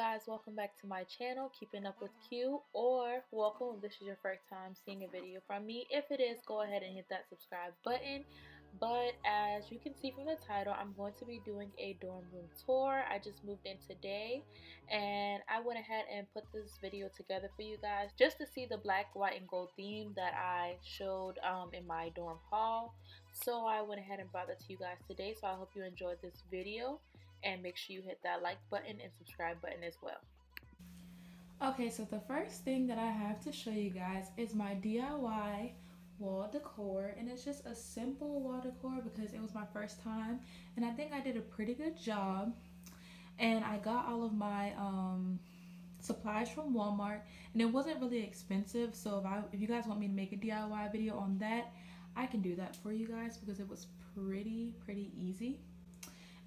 guys, welcome back to my channel, Keeping Up with Q, or welcome if this is your first time seeing a video from me. If it is, go ahead and hit that subscribe button. But as you can see from the title, I'm going to be doing a dorm room tour. I just moved in today and I went ahead and put this video together for you guys just to see the black, white, and gold theme that I showed in my dorm hall. So I went ahead and brought that to you guys today. So I hope you enjoyed this video. And make sure you hit that like button and subscribe button as well. Okay, so the first thing that I have to show you guys is my DIY wall decor, and it's just a simple wall decor because it was my first time and I think I did a pretty good job. And I got all of my supplies from Walmart, and it wasn't really expensive, so if you guys want me to make a DIY video on that, I can do that for you guys because it was pretty easy.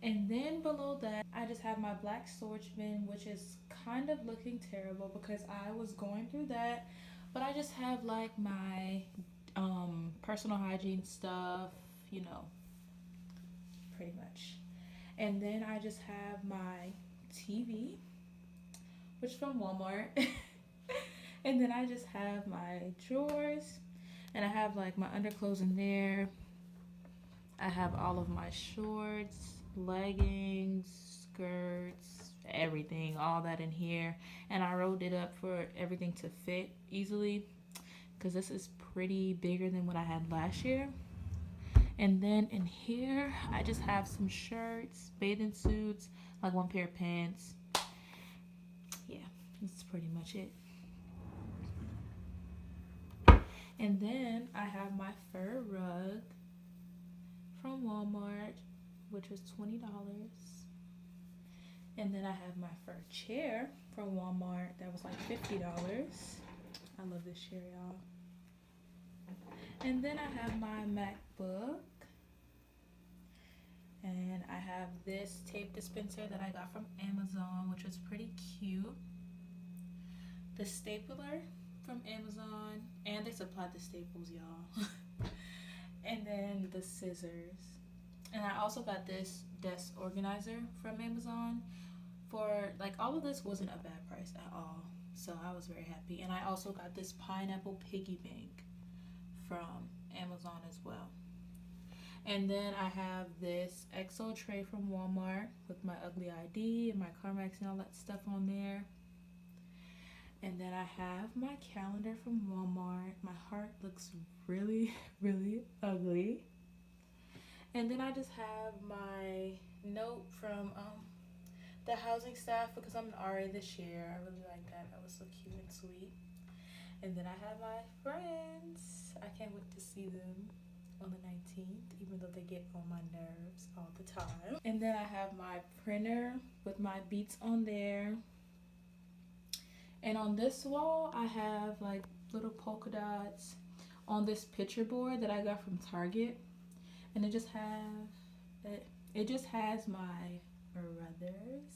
And then below that, I just have my black storage bin, which is kind of looking terrible because I was going through that. But I just have like my personal hygiene stuff, you know, pretty much. And then I just have my TV, which is from Walmart. And then I just have my drawers, and I have like my underclothes in there. I have all of my shorts, leggings, skirts, everything, all that in here. And I rolled it up for everything to fit easily because this is pretty bigger than what I had last year. And then in here, I just have some shirts, bathing suits, like one pair of pants. Yeah, that's pretty much it. And then I have my fur rug from Walmart, which was $20. And then I have my fur chair from Walmart that was like $50. I love this chair, y'all. And then I have my MacBook, and I have this tape dispenser that I got from Amazon, which was pretty cute. The stapler from Amazon, and they supplied the staples, y'all. And then the scissors. And I also got this desk organizer from Amazon for, like, all of this wasn't a bad price at all, so I was very happy. And I also got this pineapple piggy bank from Amazon as well. And then I have this XO tray from Walmart with my ugly ID and my Carmex and all that stuff on there. And then I have my calendar from Walmart. My heart looks really ugly. And then I just have my note from the housing staff because I'm an RA this year. I really like that. That was so cute and sweet. And then I have my friends. I can't wait to see them on the 19th, even though they get on my nerves all the time. And then I have my printer with my beats on there. And on this wall, I have like little polka dots on this picture board that I got from Target. And it just has my brothers,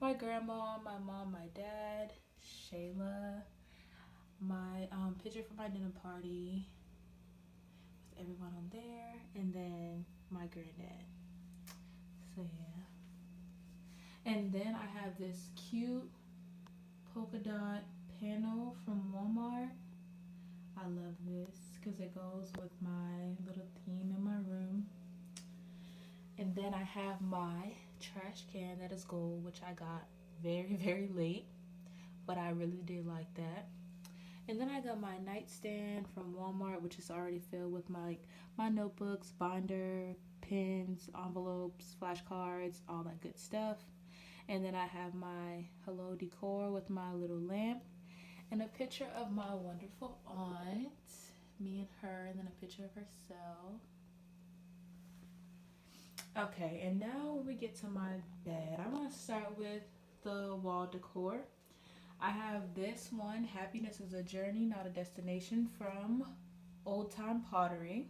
my grandma, my mom, my dad, Shayla, my picture from my dinner party with everyone on there, and then my granddad. So yeah. And then I have this cute polka dot panel from Walmart. I love this because it goes with my little theme in my room. And then I have my trash can that is gold, which I got very late, but I really did like that. And then I got my nightstand from Walmart, which is already filled with my notebooks, binder, pens, envelopes, flashcards, all that good stuff. And then I have my Hello Decor with my little lamp and a picture of my wonderful aunt, me and her, and then a picture of herself. Okay, and now when we get to my bed, I'm going to start with the wall decor. I have this one, Happiness is a Journey, Not a Destination, from Old Time Pottery.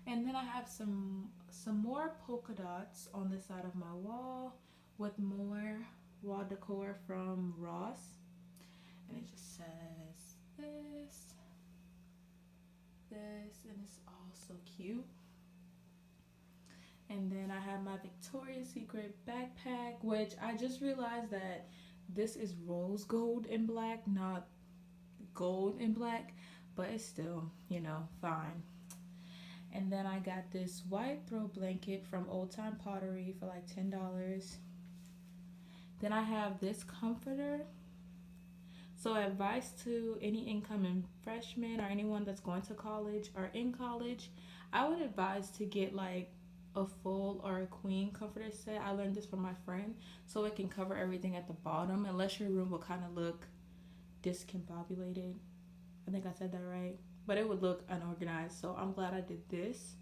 And then I have some more polka dots on this side of my wall with more wall decor from Ross. And it just says this, and it's all so cute. And then I have my Victoria's Secret backpack, which I just realized that this is rose gold and black, not gold and black, but it's still, fine. And then I got this white throw blanket from Old Time Pottery for like $10. Then I have this comforter. So advice to any incoming freshmen or anyone that's going to college or in college, I would advise to get like a full or a queen comforter set. I learned this from my friend, so it can cover everything at the bottom unless your room will kind of look discombobulated. I think I said that right, but it would look unorganized. So I'm glad I did this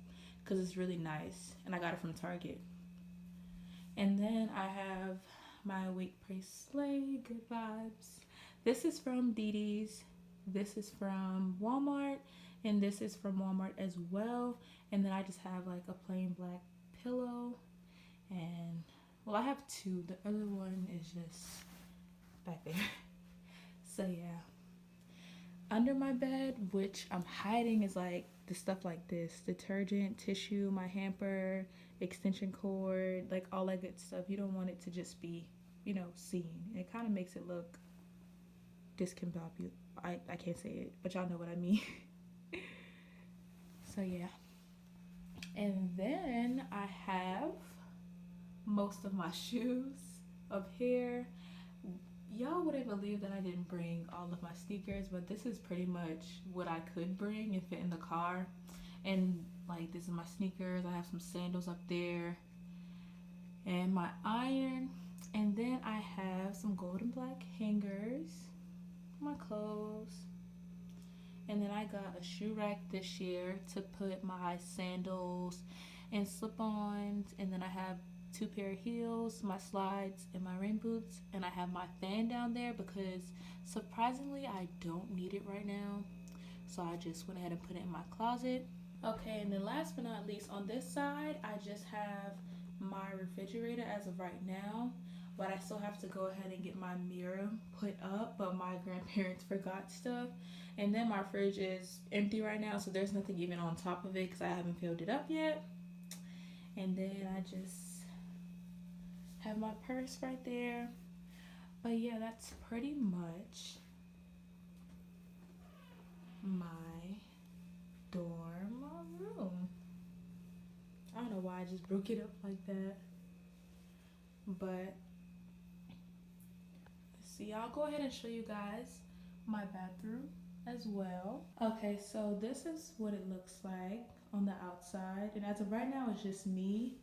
because it's really nice, and I got it from Target. And then I have my Wake Pray Slay Good Vibes. This is from Dee Dee's. This is from Walmart, and this is from Walmart as well. And then I just have like a plain black pillow, and well, I have two. The other one is just back there. So yeah. Under my bed, which I'm hiding, is like the stuff like this: detergent, tissue, my hamper, extension cord, like all that good stuff. You don't want it to just be, seen. It kind of makes it look discombobulated. I can't say it, but y'all know what I mean. So yeah. And then I have most of my shoes up here. Y'all wouldn't believe that I didn't bring all of my sneakers, but this is pretty much what I could bring and fit in the car. And like, this is my sneakers. I have some sandals up there and my iron. And then I have some gold and black hangers for my clothes. And then I got a shoe rack this year to put my sandals and slip-ons. And then I have 2 pair of heels, my slides, and my rain boots. And I have my fan down there because surprisingly I don't need it right now. So I just went ahead and put it in my closet. Okay, and then last but not least, on this side, I just have my refrigerator as of right now. But I still have to go ahead and get my mirror put up, but my grandparents forgot stuff. And then my fridge is empty right now, so there's nothing even on top of it because I haven't filled it up yet. And then I just have my purse right there. But yeah, that's pretty much my dorm room. I don't know why I just broke it up like that. But see, I'll go ahead and show you guys my bathroom as well. Okay, so this is what it looks like on the outside, and as of right now it's just me.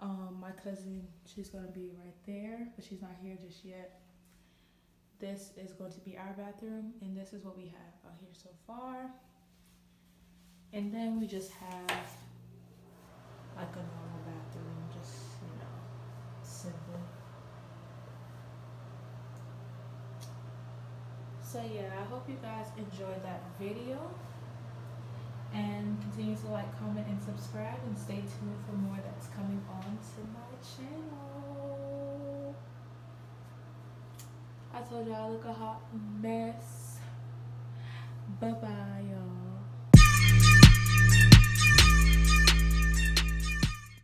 My cousin, she's gonna be right there, but she's not here just yet. This is going to be our bathroom, and this is what we have out here so far. And then we just have like a normal bathroom, just simple. So yeah, I hope you guys enjoyed that video, and continue to like, comment, and subscribe, and stay tuned for more that's coming on to my channel. I told y'all I look a hot mess. Bye bye, y'all.